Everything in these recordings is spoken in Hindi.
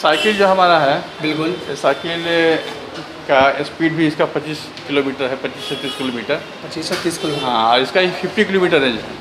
साइकिल जो हमारा है, बिल्कुल। ये साइकिल का स्पीड भी इसका 25 किलोमीटर है, 25 से 30 किलोमीटर। 25 से 30 किलोमीटर। हाँ, और इसका 50 किलोमीटर रेंज है।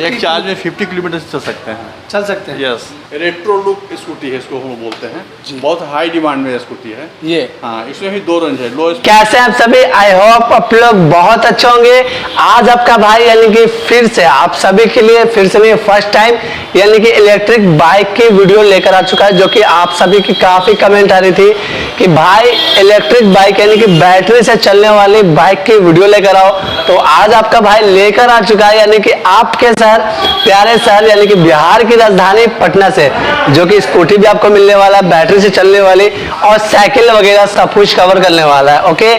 एक चार्ज में 50 किलोमीटर चल सकते हैं। चल सकते हैं। यस, रेट्रो लुक स्कूटी है, इसको हम बोलते हैं। जी। बहुत हाई डिमांड में स्कूटी है ये। हाँ, इसमें भी 2 रेंज है, लो। कैसे आप सभी? आई होप आप लोग बहुत अच्छे होंगे। आज आपका भाई यानी कि फिर से आप सभी के लिए फिर से नहीं, फर्स्ट टाइम यानी कि इलेक्ट्रिक बाइक की वीडियो लेकर आ चुका है, जो कि आप सभी की काफी कमेंट आ रही थी कि भाई इलेक्ट्रिक बाइक यानी कि बैटरी से चलने वाली बाइक की वीडियो लेकर आओ। तो आज आपका भाई लेकर आ चुका है, यानी कि आपके शहर, प्यारे शहर यानी कि बिहार की राजधानी पटना से, जो कि स्कूटी भी आपको मिलने वाला है, बैटरी से चलने वाली, और साइकिल वगैरह सब कुछ कवर करने वाला है। ओके,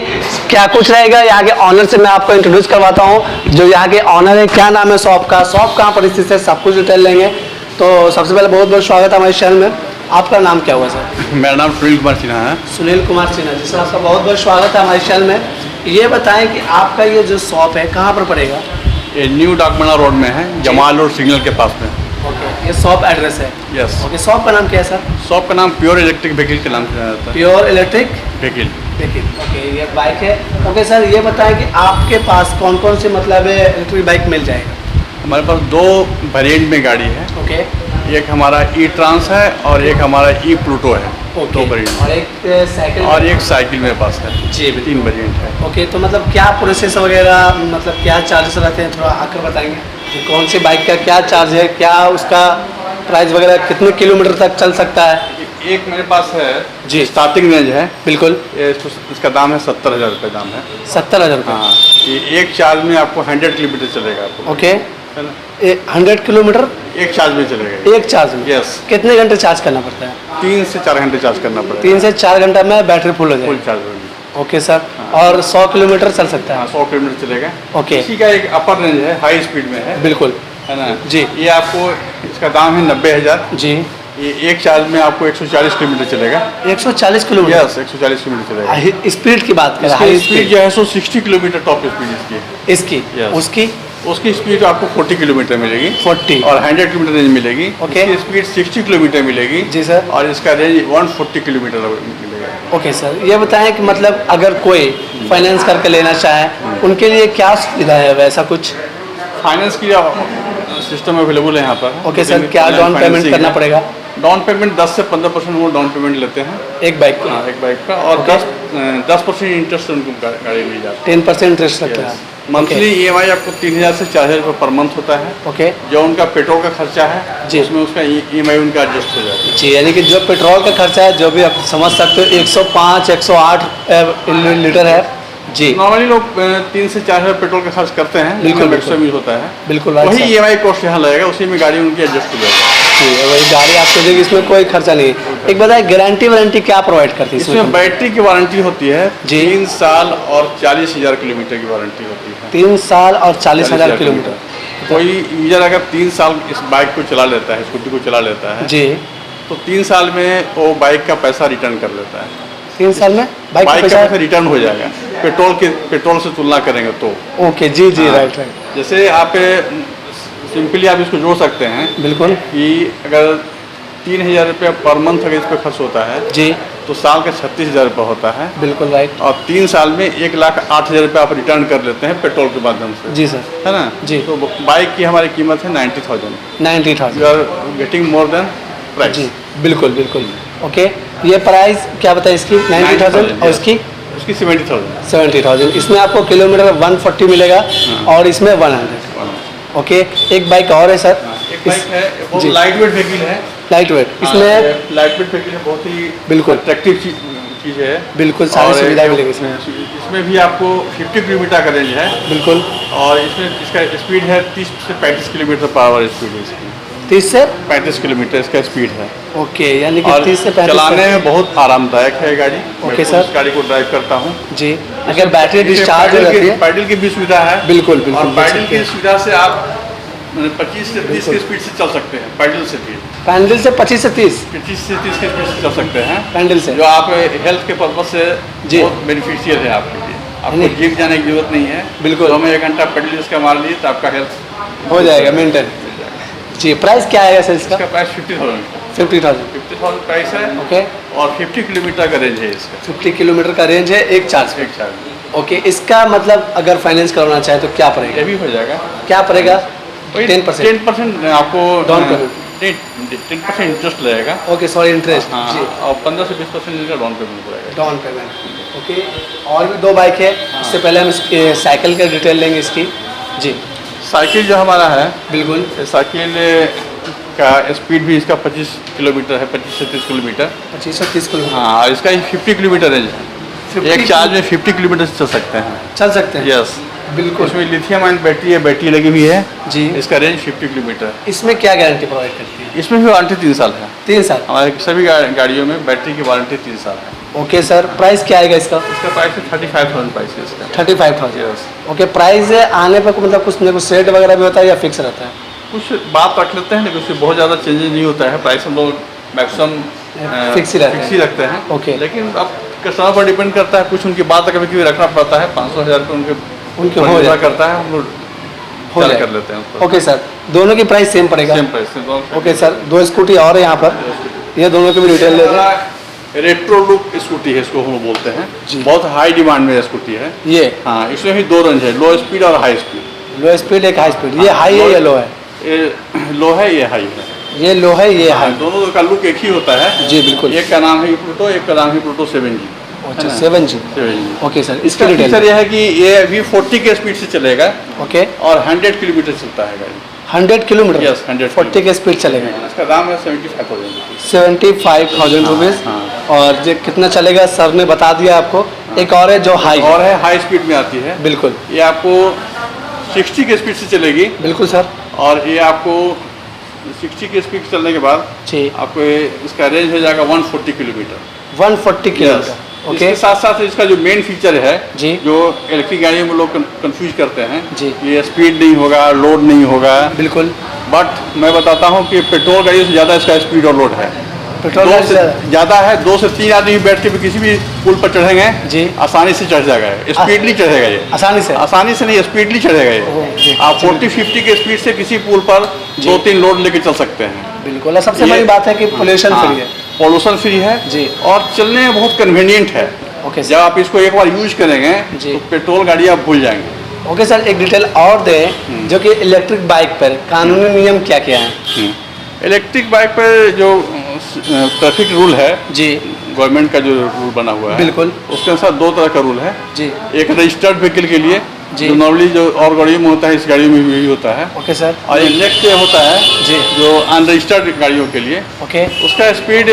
क्या कुछ रहेगा यहाँ के ऑनर से मैं आपको इंट्रोड्यूस करवाता हूँ, जो यहाँ के ऑनर है। क्या नाम है शॉप का, शॉप कहाँ पर स्थित है, सब कुछ डिटेल लेंगे। तो सबसे पहले बहुत बहुत स्वागत है हमारे चैनल में। आपका नाम क्या हुआ सर? मेरा नाम सुनील कुमार सिन्हा है। सुनील कुमार सिन्हा जी, सर आपका बहुत बहुत स्वागत है हमारे चैनल में। ये बताएं कि आपका ये जो शॉप है कहाँ पर पड़ेगा? ये न्यू डाकमना रोड में है, जमाल रोड सिग्नल के पास में। ओके, ये शॉप एड्रेस है। यस। ओके, शॉप का नाम क्या है सर? शॉप का नाम प्योर इलेक्ट्रिक व्हीकल के नाम से जाना जाता है। Pure electric vehicle. देखिए, ओके, ये बाइक है। ओके सर, ये बताएं कि आपके पास कौन कौन से मतलब इलेक्ट्रिक बाइक मिल जाएगा? हमारे पास 2 वेरिएंट में गाड़ी है। ओके। एक हमारा ई ट्रांस है और एक हमारा ई प्लूटो है। ओके। 2 वेरिएंट। और एक साइकिल और एक साइकिल मेरे पास है। जी, 3 वेरिएंट है। ओके, तो मतलब क्या प्रोसेस वगैरह, मतलब क्या चार्जेस रहते हैं, थोड़ा आकर बताएंगे कि कौन सी बाइक का क्या चार्ज है, क्या उसका प्राइस वगैरह, कितने किलोमीटर तक चल सकता है? एक मेरे पास है जी। स्टार्टिंग रेंज है। बिल्कुल। इसका दाम है 70,000 रुपये दाम है। 70,000 रुपये। हाँ, ये एक चार्ज में आपको 100 किलोमीटर चलेगा आपको। ओके, है ना? 100 किलोमीटर एक चार्ज में चलेगा। एक चार्ज में? यस। कितने घंटे चार्ज करना पड़ता है? 3 से 4 घंटे चार्ज करना पड़ेगा। 3 से 4 घंटा में बैटरी फुल हो फुल जाएगी। चार्ज होगी। ओके सर, और 100 किलोमीटर चल सकता है? हाँ, 100 किलोमीटर चलेगा। ओके। इसी का एक अपर रेंज है, हाई स्पीड में है। बिल्कुल। है ना? जी। ये आपको, इसका दाम है 90,000। जी। ये एक चार्ज में आपको 140 किलोमीटर चलेगा। 140 किलोमीटर? यस, 140 किलोमीटर चलेगा। स्पीड की बात करें, इसकी हाई स्पीड जो है 160 किलोमीटर टॉप स्पीड इसकी है। इसकी? Yes. उसकी? उसकी स्पीड आपको 40 किलोमीटर मिलेगी। 40 और 100 किलोमीटर रेंज मिलेगी। ओके। इसकी स्पीड 60 किलोमीटर मिलेगी। जी सर। और इसका रेंज 140 किलोमीटर मिलेगा। ओके सर, ये बताएं कि मतलब अगर कोई फाइनेंस करके लेना चाहे, उनके लिए क्या सुविधा है, वैसा कुछ? फाइनेंस की सिस्टम अवेलेबल है यहाँ पर। ओके सर, क्या डाउन पेमेंट करना पड़ेगा? डाउन पेमेंट 10 से 15% वो डाउन पेमेंट लेते हैं एक बाइक का? हाँ, एक बाइक का। और ओके। 10% इंटरेस्ट उनको गाड़ी मिल जाती 10% इंटरेस्ट है। लगता है? मंथली EMI आपको 3,000 से 4,000 रुपये पर मंथ होता है। ओके। जो उनका पेट्रोल का खर्चा है जी। उसमें उसका EMI उनका एडजस्ट हो जाता है। जी, यानी कि जो पेट्रोल का खर्चा है, जो भी आप समझ सकते हो, 105 108 लीटर है। जी। नॉर्मली लोग 3 से 4,000 पेट्रोल का खर्च करते हैं। बिल्कुल, मैक्सिमम यूज होता है। बिल्कुल। वही EMI कॉस्ट यहाँ लगेगा, उसी में गाड़ी उनकी एडजस्ट हो जाएगी। जी, वही गाड़ी आपको देगी, इसमें कोई खर्चा नहीं है। एक बताए, गारंटी वारंटी क्या प्रोवाइड करती है इसमें? बैटरी की वारंटी होती है जी। 3 साल और 40,000 किलोमीटर की वारंटी होती है। 3 साल और 40,000 किलोमीटर। कोई यूजर अगर 3 साल इस बाइक को चला लेता है, स्कूटी को चला लेता है, जी, तो 3 साल में वो बाइक का पैसा रिटर्न कर लेता है। 3 साल में बाइक का पैसा? पैसा रिटर्न हो जाएगा, पेट्रोल से तुलना करेंगे तो। ओके, जी जी, हाँ। Right right. जैसे आप सिंपली आप इसको जोड़ सकते हैं बिल्कुल। कि अगर 3,000 रुपये पर मंथ अगर इस पर खर्च होता है जी। तो साल का 36,000 रुपये होता है। बिल्कुल राइट। और 3 साल में 1,08,000 रुपये आप रिटर्न कर लेते हैं पेट्रोल के माध्यम से। जी सर। है ना? जी। तो बाइक की हमारी कीमत है 90,000। 90,000। You are getting more than price. जी, बिल्कुल बिल्कुल। ओके, ये प्राइस क्या बताए इसकी? 90,000। और इसकी? उसकी 70,000। 70,000। इसमें आपको किलोमीटर 140 मिलेगा और इसमें 100। ओके, एक बाइक और है सर? एक बाइक है, बहुत जी। लाइट वेट व्हीकल है। Light weight? इसमें लाइट वेट व्हीकल है, बहुत ही बिल्कुल अट्रैक्टिव चीज़ है। बिल्कुल, सारी और सुविधा मिलेगी इसमें। इसमें भी आपको 50 किलोमीटर का रेंज है। बिल्कुल। और इसमें इसका स्पीड है 30 से 35 किलोमीटर पर आवर स्पीड है इसकी। 30 से 35 किलोमीटर इसका स्पीड है। ओके, यानी कि और 30 से 35 चलाने में बहुत आरामदायक है गाड़ी। ओके मैं सर। इस गाड़ी को ड्राइव करता हूँ। जी, अगर बैटरी डिस्चार्ज हो जाती है? पैडल की भी सुविधा है। बिल्कुल बिल्कुल। और पैडल की सुविधा से आप 25 से 30 की स्पीड से चल सकते हैं पैडल से भी। पैडल से 25 से 30? 25 से 30 की स्पीड से चल सकते हैं पैडल से, जो आप हेल्थ के पर्पज से जी बहुत बेनिफिशियल है आपके लिए। आपको नहीं। जिम जाने की जरूरत नहीं है। बिल्कुल। तो हमें 1 घंटा पैडल इसका मार लिए तो आपका हेल्थ हो जाएगा मेंटेन। जी, प्राइस क्या आएगा सर इसका? इसका प्राइस 50,000। 50,000। 50,000 प्राइस है ओके, और 50 किलोमीटर का रेंज है इसका। 50 किलोमीटर का रेंज है एक चार्ज पे। एक चार्ज ओके, इसका मतलब अगर फाइनेंस करवाना चाहे तो क्या ये पड़ेगा? भी हो जाएगा। क्या पड़ेगा? वही 10%। 10% आपको Down payment। 10% इंटरेस्ट लगेगा। Okay, sorry, interest. हाँ, जी, और 15 से 20% का डाउन पेमेंट पड़ेगा। Down payment. ओके, और भी 2 बाइक है, इससे पहले हम इसके साइकिल का डिटेल लेंगे इसकी। जी, साइकिल जो हमारा है, बिल्कुल। ये साइकिल का स्पीड भी इसका 25 किलोमीटर है, 25 से 30 किलोमीटर। 25 से 30 किलोमीटर हाँ, और इसका 50 किलोमीटर रेंज है। 50 एक चार्ज में 50 किलोमीटर से चल सकते हैं। चल सकते हैं। यस, बिल्कुल। उसमें लिथियम आयन बैटरी है, बैटरी लगी हुई है। जी, इसका रेंज 50 किलोमीटर है। इसमें क्या गारंटी प्रोवाइड करती है? इसमें भी वारंटी 3 साल है। 3 साल। हमारे सभी गाड़ियों में बैटरी की वारंटी 3 साल है। ओके सर, प्राइस क्या आएगा इसका? इसका प्राइस है 35,000 प्राइस है इसका। 35,000। यस, ओके, प्राइस आने पर मतलब कुछ ना कुछ सेट वगैरह भी होता है या फिक्स रहता है? कुछ बात रख लेते हैं, लेकिन उससे बहुत ज़्यादा चेंजेस नहीं होता है। प्राइस हम लोग मैक्सिमम फिक्स ही रहता है। फिक्स ही रखते हैं। ओके। लेकिन अब कस्टमर पर डिपेंड करता है, कुछ उनकी बात कभी कभी रखना पड़ता है। 500,000 का उनके उनके पर हो निर्भर जाए करता है, हम लोग हो तय जाए। कर लेते हैं उस पर। ओके सर, दोनों की प्राइस सेम पड़ेगा? सेम प्राइस से दोनों। ओके सर, 2 स्कूटी और है यहाँ पर, ये दोनों की भी डिटेल लेते हैं। रेट्रो लुक स्कूटी है, इसको हम लोग बोलते हैं। जी। बहुत हाई डिमांड में स्कूटी है। ये हाँ, इसमें भी 2 रेंज है, लो स्पीड और हाई स्पीड। लो स्पीड, एक हाई स्पीड। ये हाई है या लो है? ये लो है, ये हाई है। ये लो है, ये हाँ, हाई। दोनों का लुक एक ही होता है। जी, बिल्कुल। एक का नाम है प्लूटो, एक का नाम है प्लूटो 7G। अच्छा, 7G। 7G। ओके सर, इसका इसकी फीचर डिटेल। यह है कि ये भी 40 के स्पीड से चलेगा ओके, और 100 किलोमीटर चलता है गाड़ी। 100 किलोमीटर? Yes, 100 40 के स्पीड चलेगा। इसका दाम है 75,000। 75,000 रुपीज़। हाँ। और ये कितना चलेगा सर ने बता दिया आपको। एक और है जो हाई और है, हाई स्पीड में आती है। बिल्कुल, ये आपको 60 के स्पीड से चलेगी, बिल्कुल सर। और ये आपको 60 के स्पीड चलने के बाद जी, आपको इसका रेंज हो जाएगा 140 किलोमीटर। 140 किलोमीटर। ओके, इसके साथ साथ इसका जो मेन फीचर है, जी, जो इलेक्ट्रिक गाड़ियों में लोग कंफ्यूज करते हैं, जी, ये स्पीड नहीं होगा, लोड नहीं होगा। बिल्कुल। बट मैं बताता हूँ कि पेट्रोल गाड़ियों से ज़्यादा इसका स्पीड और लोड है। पेट्रोल 2 गाड़ी से से- ज़्यादा है। 2 से 3 आदमी बैठ के भी किसी भी पुल पर चढ़ेंगे, जी, आसानी से चढ़ जाएगा। स्पीडली चढ़ेगा ये, आसानी से। आसानी से नहीं, स्पीडली चढ़ेगा ओह, ये। जी। आप 40-50 के स्पीड से किसी पुल पर 2-3 लोड लेके चल सकते हैं। बिल्कुल, और सबसे ये- बड़ी बात है कि पोल्यूशन हाँ, फ्री है। पॉल्यूशन फ्री है जी। और चलने में बहुत कन्वीनियंट है। ओके जब सर। आप इसको एक बार यूज करेंगे जी। तो पेट्रोल गाड़ी आप भूल जाएंगे। ओके सर, एक डिटेल और दें जो कि इलेक्ट्रिक बाइक पर कानूनी नियम क्या क्या है? इलेक्ट्रिक बाइक पर जो ट्रैफिक रूल है, जी, गवर्नमेंट का जो रूल बना हुआ है, बिल्कुल। उसके अनुसार 2 तरह का रूल है। जी, एक रजिस्टर्ड व्हीकल के लिए, जी। जो नॉर्मली जो और गाड़ियों में होता है, इस गाड़ी में भी यही होता है। Okay sir. और ये नेक्स्ट ये होता है जी, जो अनरजिस्टर्ड गाड़ियों के लिए, ओके, उसका स्पीड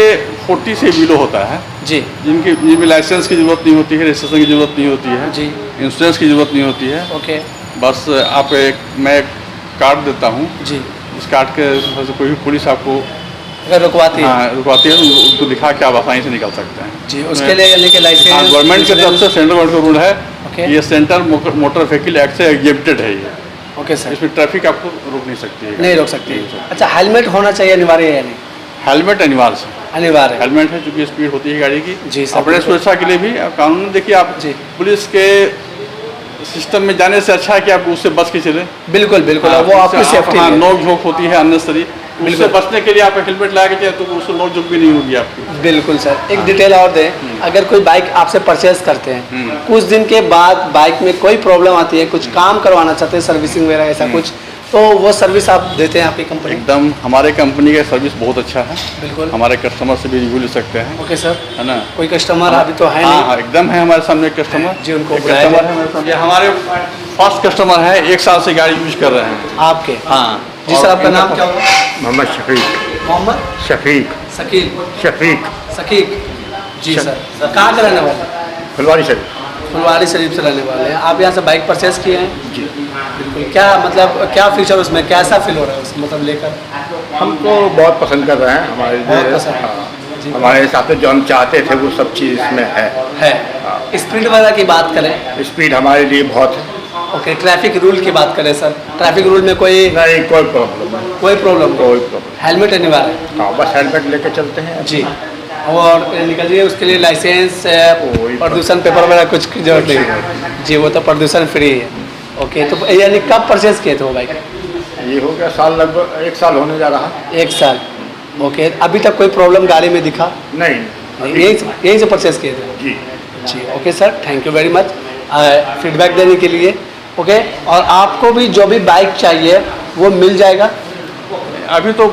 40 से बिलो होता है। जी, जिनमें लाइसेंस की जरूरत नहीं होती है, रजिस्ट्रेशन की जरूरत नहीं होती है, जी, इंश्योरेंस की जरूरत नहीं होती है। ओके, बस मैं एक कार्ड देता हूँ, जी। इस कार्ड के वजह से कोई भी पुलिस आपको अगर रुकवाती है? हाँ रुकवाती है, तो उसको दिखा के आप आसानी से निकल सकते हैं। जी, उसके लिए यानी कि लाइसेंस गवर्नमेंट की तरफ से सेंट्रल गवर्नमेंट का रूल है। ओके। ये सेंट्रल मोटर व्हीकल एक्ट से एग्जेप्टेड है ये। ओके सर, इसमें ट्रैफिक आपको रोक नहीं सकती है। नहीं रोक सकती। अच्छा, हेलमेट होना चाहिए अनिवार्य है या नहीं? हेलमेट अनिवार्य है। अनिवार्य है। हेलमेट है, चूंकि स्पीड होती है गाड़ी की। जी सर, अपने बिल्कुल। सुरक्षा के लिए भी अब कानून देखिए आप, जी। पुलिस के सिस्टम में जाने से अच्छा है कि आप उससे बच के चले। बिल्कुल, बिल्कुल, और वो आपकी सेफ्टी हाँ, है। नोक झोंक होती है अननेसेसरी, उससे बिल्कुल। बचने के लिए आप हेलमेट लगा के चले तो उससे नोक झोंक भी नहीं होगी आपकी। बिल्कुल सर, एक डिटेल और दें, अगर कोई बाइक आपसे परचेज करते हैं, कुछ दिन के बाद बाइक में कोई प्रॉब्लम आती है, कुछ काम करवाना चाहते हैं, सर्विसिंग वगैरह ऐसा कुछ, तो वो सर्विस आप देते हैं आपकी कंपनी? एकदम, हमारे कंपनी का सर्विस बहुत अच्छा है। बिल्कुल। हमारे कस्टमर से भी रिव्यू ले सकते हैं, ओके सर, है ना। कोई कस्टमर अभी तो है हाँ, नहीं? हाँ, एकदम है हमारे सामने कस्टमर। जी, उनको एक बुलाया कस्टमर जाए। है हमारे सामने। ये हमारे फर्स्ट कस्टमर है, 1 साल से गाड़ी यूज कर रहे हैं। आपके? हाँ जी सर, आपका नाम क्या होगा? मोहम्मद शफीक। मोहम्मद शफीक शकील। शफीक सकीब। जी सर, कहाँ के रहने वाले? फुलवारी शरीफ। फुलवारी शरीफ से रहने वाले हैं। आप यहाँ से बाइक परचेज किए हैं? जी। बिल्कुल। क्या मतलब क्या फीचर उसमें, कैसा फील हो रहा है उसमें, मतलब लेकर? हमको बहुत पसंद कर रहे हैं, हमारे बहुत लिए। पसंद। हाँ, जी। हमारे हिसाब से जो हम चाहते थे वो सब चीज़ इसमें है। स्पीड वगैरह की बात करें? स्पीड हमारे लिए बहुत है। ओके, ट्रैफिक रूल की बात करें सर, ट्रैफिक रूल में कोई नहीं, कोई प्रॉब्लम नहीं। कोई प्रॉब्लम कोई नहीं? प्रॉब्लम हेलमेट अनिवार्य है? हाँ, बस हेलमेट लेके चलते हैं। जी। और निकलिए, उसके लिए लाइसेंस, कोई प्रदूषण पेपर वगैरह कुछ की जरूरत नहीं है? जी, वो तो प्रदूषण फ्री है। ओके, तो यानी कब परचेज किए थे वो बाइक? ये हो गया साल, लगभग 1 साल होने जा रहा। 1 साल। ओके, अभी तक कोई प्रॉब्लम गाड़ी में दिखा? नहीं यहीं से परचेज किए थे? जी। जी, okay sir, thank you very much feedback देने के लिए। ओके, और आपको भी जो भी बाइक चाहिए वो मिल जाएगा? अभी तो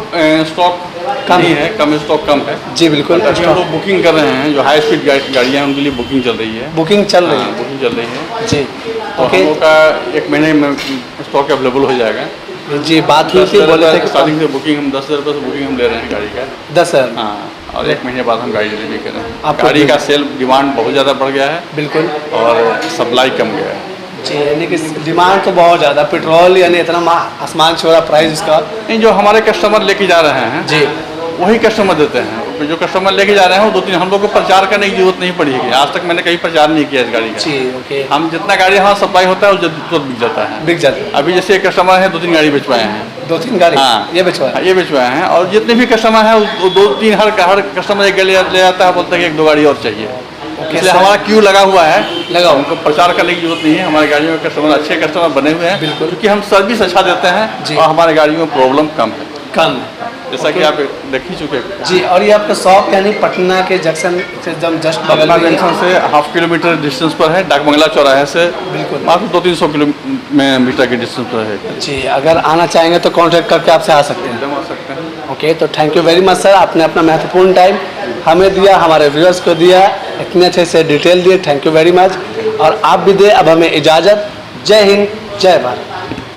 स्टॉक कम नहीं है, कम स्टॉक कम है। जी बिल्कुल, अभी हम लोग बुकिंग कर रहे हैं, जो हाई स्पीड गाड़ियाँ हैं उनके लिए बुकिंग चल रही है। बुकिंग चल रही हाँ, बुकिंग चल रही है। है जी। तो ओके हम लोग का 1 महीने में स्टॉक अवेलेबल हो जाएगा। जी, बात हुई थी, बोले थे कि स्टार्टिंग से बुकिंग हम 10,000 रुपये से बुकिंग हम ले रहे हैं गाड़ी का। 10,000? हाँ, और 1 महीने बाद हम गाड़ी डिलीवरी कर रहे हैं। आपको गाड़ी का सेल डिमांड बहुत ज़्यादा बढ़ गया है बिल्कुल और सप्लाई कम गया है। जी, यानी कि डिमांड तो बहुत ज़्यादा, पेट्रोल यानी इतना आसमान छुआ प्राइस इसका। नहीं, जो हमारे कस्टमर लेके जा रहे हैं जी, वही कस्टमर देते हैं। जो कस्टमर लेके जा रहे हैं वो 2-3, हम लोग को प्रचार करने की जरूरत नहीं पड़ी है। आज तक मैंने कहीं प्रचार नहीं किया इस गाड़ी का। जी, ओके, हम जितना गाड़ी हमारा सप्लाई होता है वो तुरंत बिक जाता है। बिक जाते हैं। अभी जैसे एक कस्टमर है 2-3 गाड़ी बेचवाए हैं। 2-3 गाड़ी? हाँ, ये बेचवाए? हाँ, ये बेचवाए हैं। और जितने भी कस्टमर हैं वो 2-3 हर कस्टमर एक ले जाता है, बोलता है कि 1-2 गाड़ी और चाहिए। इसलिए सर। हमारा क्यू लगा हुआ है। लगा हुआ। हमको प्रचार करने की जरूरत नहीं है। हमारी गाड़ियों में कस्टमर अच्छे कस्टमर बने हुए हैं, बिल्कुल। क्योंकि हम सर्विस अच्छा देते हैं जी। और हमारे गाड़ियों में प्रॉब्लम कम है, कम? जैसा कि आप देख ही चुके हैं। जी, और ये आपका शॉप यानी पटना के जंक्शन से एकदम जस्ट बगल पटना में ही है? जंक्शन से 1/2 किलोमीटर डिस्टेंस पर है। डाक बंगला चौराहे से बिल्कुल। मात्र 200-300 किलोमीटर के डिस्टेंस पर है। जी, अगर आना चाहेंगे तो कांटेक्ट करके आपसे आ सकते हैं। एकदम आ सकते हैं। ओके, तो thank you very much sir, आपने अपना महत्वपूर्ण टाइम हमें दिया, हमारे व्यूअर्स को दिया, इतने अच्छे से डिटेल दिए, थैंक यू वेरी मच। और आप भी दे अब हमें इजाज़त। जय हिंद, जय भारत।